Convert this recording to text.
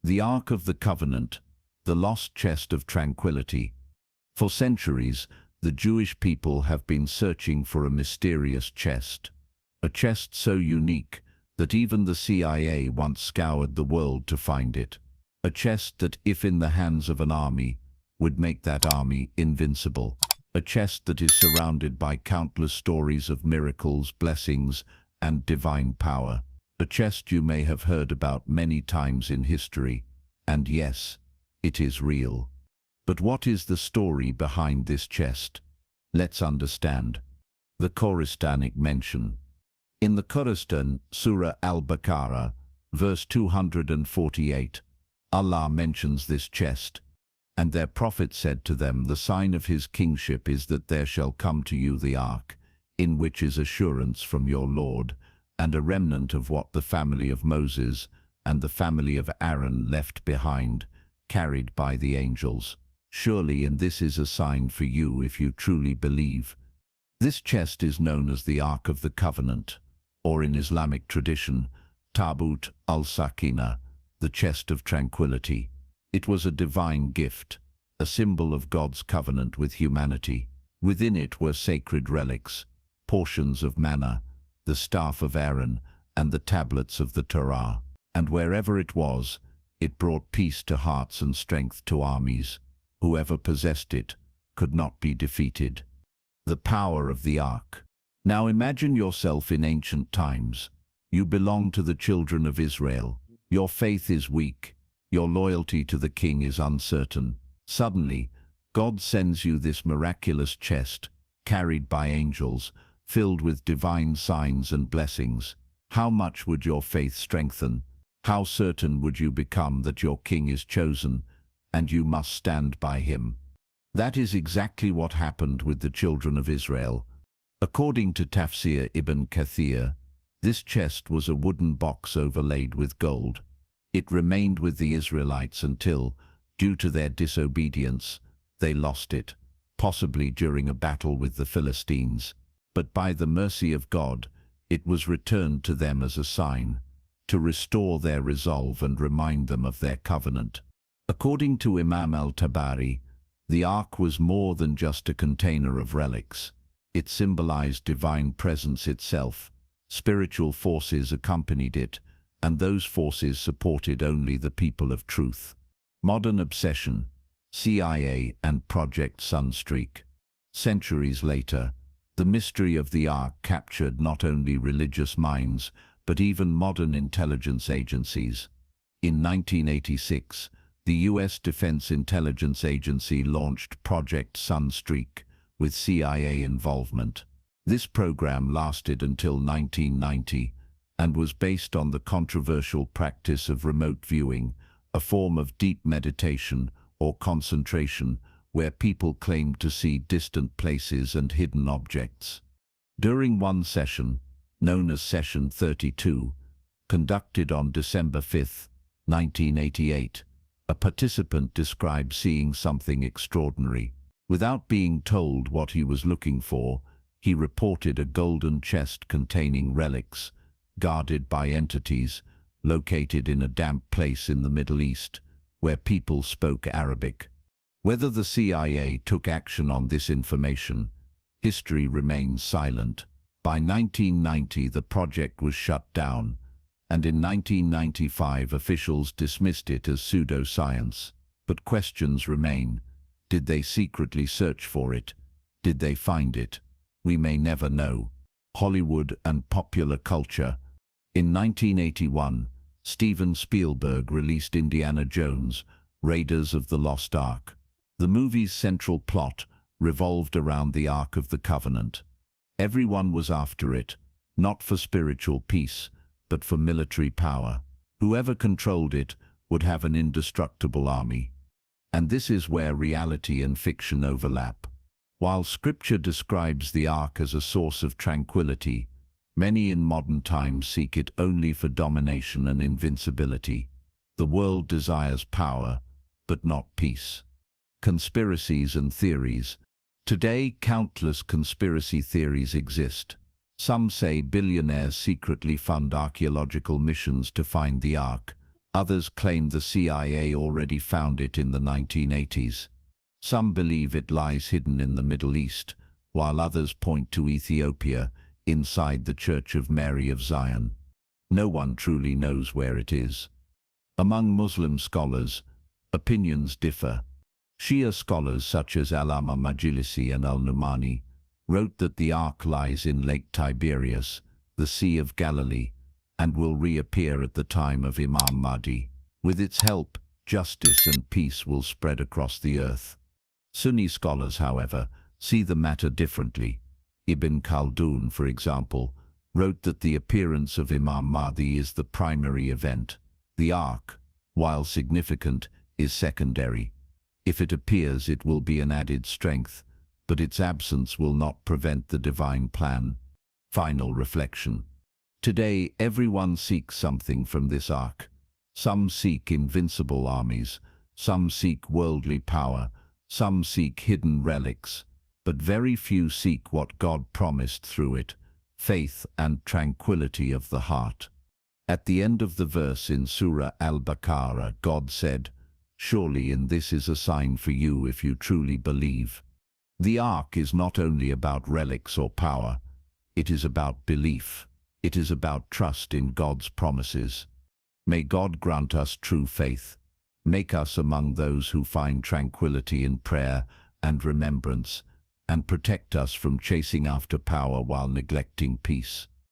The Ark of the Covenant, the lost chest of tranquility. For centuries, the Jewish people have been searching for a mysterious chest. A chest so unique that even the CIA once scoured the world to find it. A chest that, if in the hands of an army, would make that army invincible. A chest that is surrounded by countless stories of miracles, blessings, and divine power. A chest you may have heard about many times in history. And yes, it is real. But what is the story behind this chest? Let's understand. The Quranic mention. In the Qur'an, Surah Baqarah, verse 248, Allah mentions this chest. And their prophet said to them, the sign of his kingship is that there shall come to you the ark, in which is assurance from your Lord, and a remnant of what the family of Moses and the family of Aaron left behind, carried by the angels. Surely, and this is a sign for you if you truly believe. This chest is known as the Ark of the Covenant, or in Islamic tradition, Taboot-e-Sakina, the chest of tranquility. It was a divine gift, a symbol of God's covenant with humanity. Within it were sacred relics, portions of manna, the staff of Aaron, and the tablets of the Torah. And wherever it was, it brought peace to hearts and strength to armies. Whoever possessed it could not be defeated. The power of the Ark. Now imagine yourself in ancient times. You belong to the children of Israel. Your faith is weak. Your loyalty to the king is uncertain. Suddenly, God sends you this miraculous chest, carried by angels, filled with divine signs and blessings. How much would your faith strengthen? How certain would you become that your king is chosen, and you must stand by him? That is exactly what happened with the children of Israel. According to Tafsir Ibn Kathir, this chest was a wooden box overlaid with gold. It remained with the Israelites until, due to their disobedience, they lost it, possibly during a battle with the Philistines. But by the mercy of God, it was returned to them as a sign, to restore their resolve and remind them of their covenant. According to Imam al-Tabari, the Ark was more than just a container of relics. It symbolized divine presence itself. Spiritual forces accompanied it, and those forces supported only the people of truth. Modern obsession, CIA and Project Sunstreak. Centuries later, the mystery of the Ark captured not only religious minds, but even modern intelligence agencies. In 1986, the U.S. Defense Intelligence Agency launched Project Sunstreak, with CIA involvement. This program lasted until 1990, and was based on the controversial practice of remote viewing, a form of deep meditation or concentration where people claimed to see distant places and hidden objects. During one session, known as Session 32, conducted on December 5, 1988, a participant described seeing something extraordinary. Without being told what he was looking for, he reported a golden chest containing relics, guarded by entities, located in a damp place in the Middle East, where people spoke Arabic. Whether the CIA took action on this information, history remains silent. By 1990, the project was shut down, and in 1995 officials dismissed it as pseudoscience. But questions remain. Did they secretly search for it? Did they find it? We may never know. Hollywood and popular culture. In 1981, Steven Spielberg released Indiana Jones, Raiders of the Lost Ark. The movie's central plot revolved around the Ark of the Covenant. Everyone was after it, not for spiritual peace, but for military power. Whoever controlled it would have an indestructible army. And this is where reality and fiction overlap. While Scripture describes the Ark as a source of tranquility, many in modern times seek it only for domination and invincibility. The world desires power, but not peace. Conspiracies and theories. Today, countless conspiracy theories exist. Some say billionaires secretly fund archaeological missions to find the Ark. Others claim the CIA already found it in the 1980s. Some believe it lies hidden in the Middle East, while others point to Ethiopia, inside the Church of Mary of Zion. No one truly knows where it is. Among Muslim scholars, opinions differ. Shia scholars such as Allama Majlisi and al-Numani wrote that the Ark lies in Lake Tiberias, the Sea of Galilee, and will reappear at the time of Imam Mahdi. With its help, justice and peace will spread across the earth. Sunni scholars, however, see the matter differently. Ibn Khaldun, for example, wrote that the appearance of Imam Mahdi is the primary event. The Ark, while significant, is secondary. If it appears, it will be an added strength, but its absence will not prevent the divine plan. Final reflection. Today, everyone seeks something from this Ark. Some seek invincible armies, some seek worldly power, some seek hidden relics, but very few seek what God promised through it, faith and tranquility of the heart. At the end of the verse in Surah Baqarah, God said, "Surely in this is a sign for you if you truly believe." The Ark is not only about relics or power, it is about belief. It is about trust in God's promises. May God grant us true faith, make us among those who find tranquility in prayer and remembrance, and protect us from chasing after power while neglecting peace.